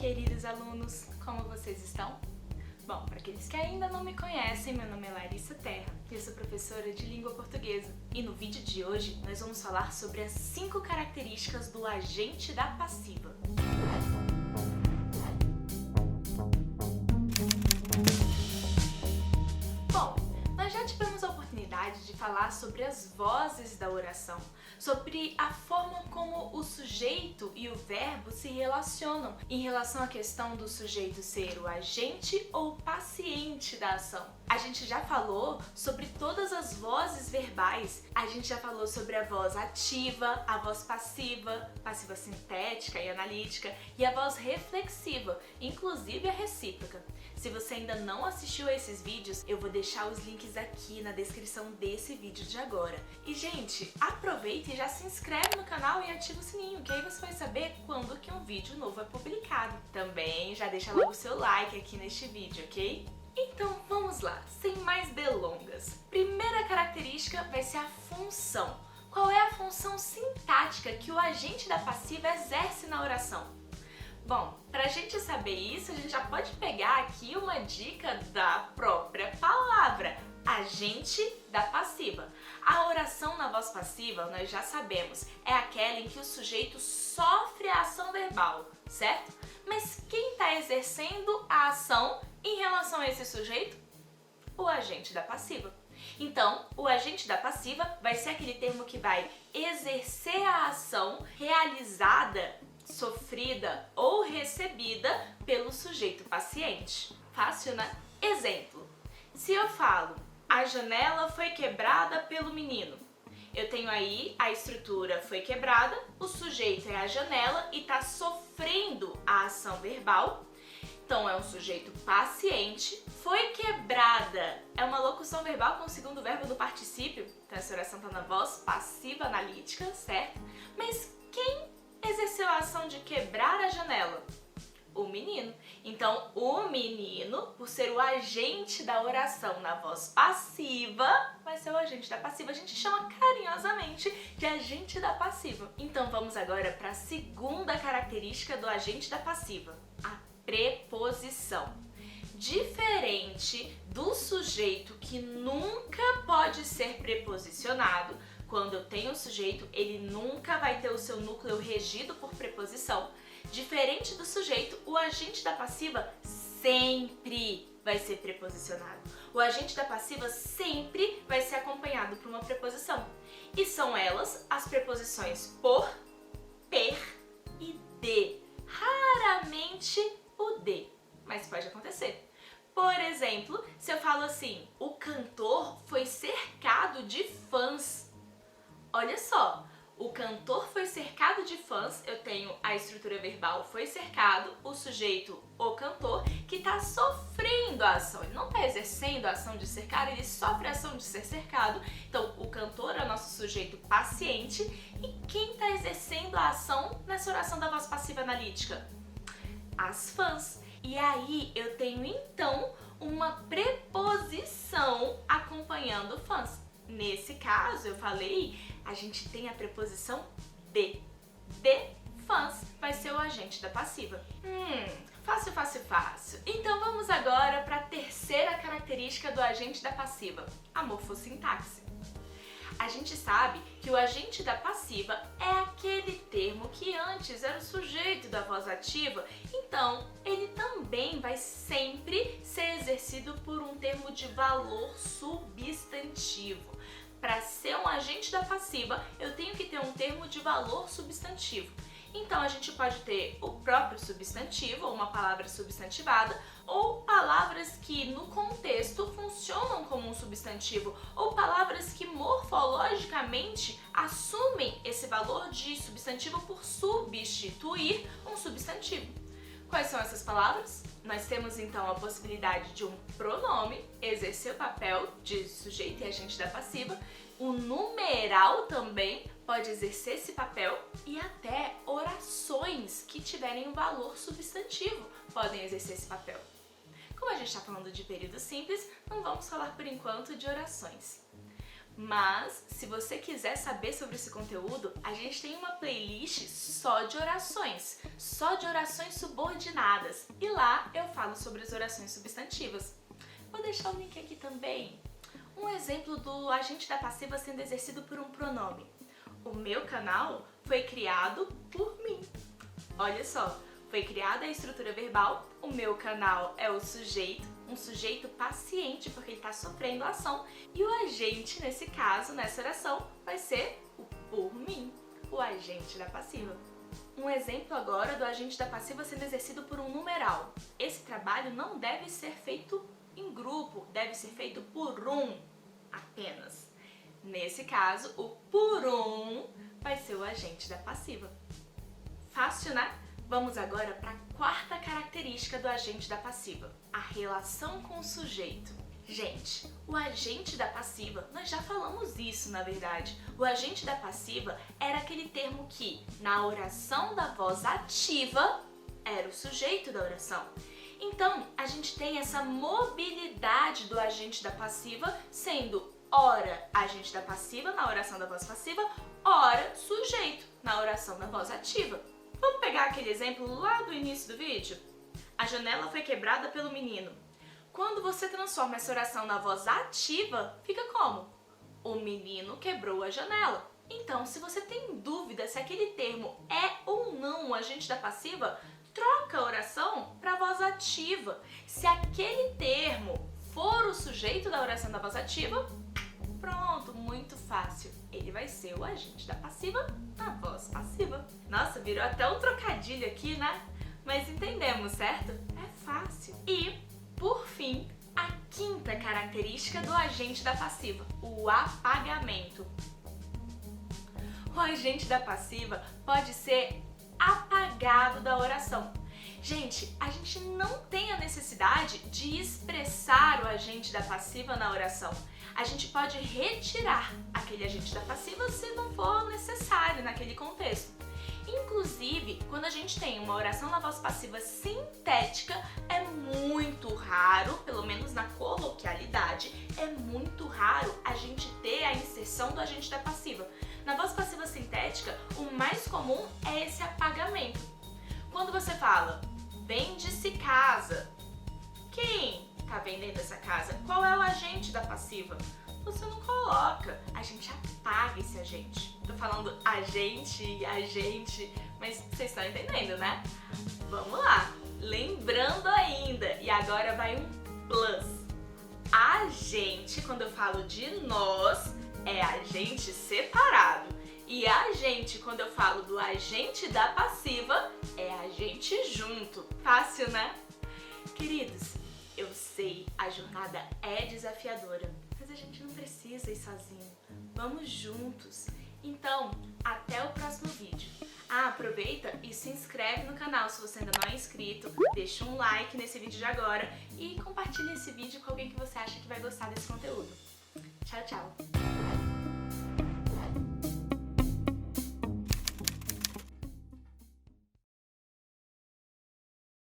queridos alunos, como vocês estão? Bom, para aqueles que ainda não me conhecem, meu nome é Larissa Terra e eu sou professora de língua portuguesa. E no vídeo de hoje nós vamos falar sobre as 5 características do agente da passiva. Bom, nós já tivemos a oportunidade de falar sobre as vozes da oração, sobre a forma como o sujeito e o verbo se relacionam em relação à questão do sujeito ser o agente ou paciente da ação. A gente já falou sobre todas as vozes verbais, a gente já falou sobre a voz ativa, a voz passiva, passiva sintética e analítica, e a voz reflexiva, inclusive a recíproca. Se você ainda não assistiu a esses vídeos, eu vou deixar os links aqui na descrição desse vídeo de agora. E gente, aproveita e já se inscreve no canal e ativa o sininho, que aí você vai saber quando que um vídeo novo é publicado. Também já deixa logo o seu like aqui neste vídeo, ok? Então vamos lá, sem mais delongas. Primeira característica vai ser a função. Qual é a função sintática que o agente da passiva exerce na oração? Bom, pra gente saber isso, a gente já pode pegar aqui uma dica da própria palavra, agente da passiva. A oração na voz passiva, nós já sabemos, é aquela em que o sujeito sofre a ação verbal, certo? Mas quem está exercendo a ação em relação a esse sujeito? O agente da passiva. Então, o agente da passiva vai ser aquele termo que vai exercer a ação realizada, sofrida ou recebida pelo sujeito paciente. Fácil, né? Exemplo, se eu falo, a janela foi quebrada pelo menino. Eu tenho aí a estrutura foi quebrada, o sujeito é a janela e está sofrendo a ação verbal. Então é um sujeito paciente. Foi quebrada é uma locução verbal com o segundo verbo do particípio. Então essa oração está na voz passiva analítica, certo? Mas quem exerceu a ação de quebrar a janela? O menino. Então, o menino, por ser o agente da oração na voz passiva, vai ser o agente da passiva. A gente chama carinhosamente de agente da passiva. Então, vamos agora para a segunda característica do agente da passiva, a preposição. Diferente do sujeito que nunca pode ser preposicionado, quando eu tenho o sujeito, ele nunca vai ter o seu núcleo regido por preposição. Diferente do sujeito, o agente da passiva sempre vai ser preposicionado. O agente da passiva sempre vai ser acompanhado por uma preposição. E são elas as preposições por, per e de. Raramente o de, mas pode acontecer. Por exemplo, se eu falo assim, o cantor foi cercado de fãs. Olha só, o cantor foi cercado de fãs, eu tenho a estrutura verbal foi cercado, o sujeito, o cantor, que está sofrendo a ação. Ele não está exercendo a ação de cercar, ele sofre a ação de ser cercado. Então, o cantor é o nosso sujeito paciente. E quem está exercendo a ação nessa oração da voz passiva analítica? As fãs. E aí, eu tenho então uma preposição acompanhando fãs. Nesse caso, eu falei, a gente tem a preposição de. De fãs vai ser o agente da passiva. Fácil, fácil, fácil. Então vamos agora para a terceira característica do agente da passiva, a morfossintaxe. A gente sabe que o agente da passiva é aquele termo que antes era o sujeito da voz ativa, então ele também vai sempre ser exercido por um termo de valor substantivo. Para ser um agente da passiva, eu tenho que ter um termo de valor substantivo. Então a gente pode ter o próprio substantivo, ou uma palavra substantivada, ou palavras que no contexto funcionam como um substantivo, ou palavras que morfologicamente assumem esse valor de substantivo por substituir um substantivo. Quais são essas palavras? Nós temos então a possibilidade de um pronome exercer o papel de sujeito e agente da passiva, o numeral também pode exercer esse papel e até orações que tiverem um valor substantivo podem exercer esse papel. Como a gente está falando de período simples, não vamos falar por enquanto de orações. Mas, se você quiser saber sobre esse conteúdo, a gente tem uma playlist só de orações subordinadas. E lá eu falo sobre as orações substantivas. Vou deixar o link aqui também. Um exemplo do agente da passiva sendo exercido por um pronome. O meu canal foi criado por mim. Olha só, foi criada a estrutura verbal, o meu canal é o sujeito, um sujeito paciente porque ele está sofrendo a ação, e o agente, nesse caso, nessa oração, vai ser o por mim, o agente da passiva. Um exemplo agora do agente da passiva sendo exercido por um numeral. Esse trabalho não deve ser feito em grupo, deve ser feito por um apenas. Nesse caso, o por um vai ser o agente da passiva. Fácil, né? Vamos agora para a quarta característica do agente da passiva, a relação com o sujeito. Gente, o agente da passiva, nós já falamos isso na verdade, o agente da passiva era aquele termo que, na oração da voz ativa, era o sujeito da oração. Então, a gente tem essa mobilidade do agente da passiva sendo ora agente da passiva na oração da voz passiva, ora sujeito na oração da voz ativa. Vamos pegar aquele exemplo lá do início do vídeo? A janela foi quebrada pelo menino. Quando você transforma essa oração na voz ativa, fica como? O menino quebrou a janela. Então, se você tem dúvida se aquele termo é ou não o agente da passiva, troca a oração para a voz ativa. Se aquele termo for o sujeito da oração da voz ativa, pronto, muito fácil. Ele vai ser o agente da passiva na voz passiva. Nossa, virou até um trocadilho aqui, né? Mas entendemos, certo? É fácil. E, por fim, a quinta característica do agente da passiva, o apagamento. O agente da passiva pode ser apagado da oração. Gente, a gente não tem a necessidade de expressar o agente da passiva na oração. A gente pode retirar aquele agente da passiva se não for necessário naquele contexto. Inclusive, quando a gente tem uma oração na voz passiva sintética, é muito raro, pelo menos na coloquialidade, é muito raro a gente ter a inserção do agente da passiva. Na voz passiva sintética, o mais comum é esse apagamento. Quando você fala, vende-se casa, quem está vendendo essa casa? Qual é o agente da passiva? Você não coloca, a gente apaga esse agente. Tô falando agente, mas vocês estão entendendo, né? Vamos lá, lembrando ainda, e agora vai um plus. Agente, quando eu falo de nós, é agente separado. E agente, quando eu falo do agente da passiva, é agente junto. Fácil, né? Queridos, eu sei, a jornada é desafiadora, mas a gente não precisa ir sozinho. Vamos juntos. Então, até o próximo vídeo. Aproveita e se inscreve no canal se você ainda não é inscrito, deixa um like nesse vídeo de agora e compartilha esse vídeo com alguém que você acha que vai gostar desse conteúdo. Tchau, tchau!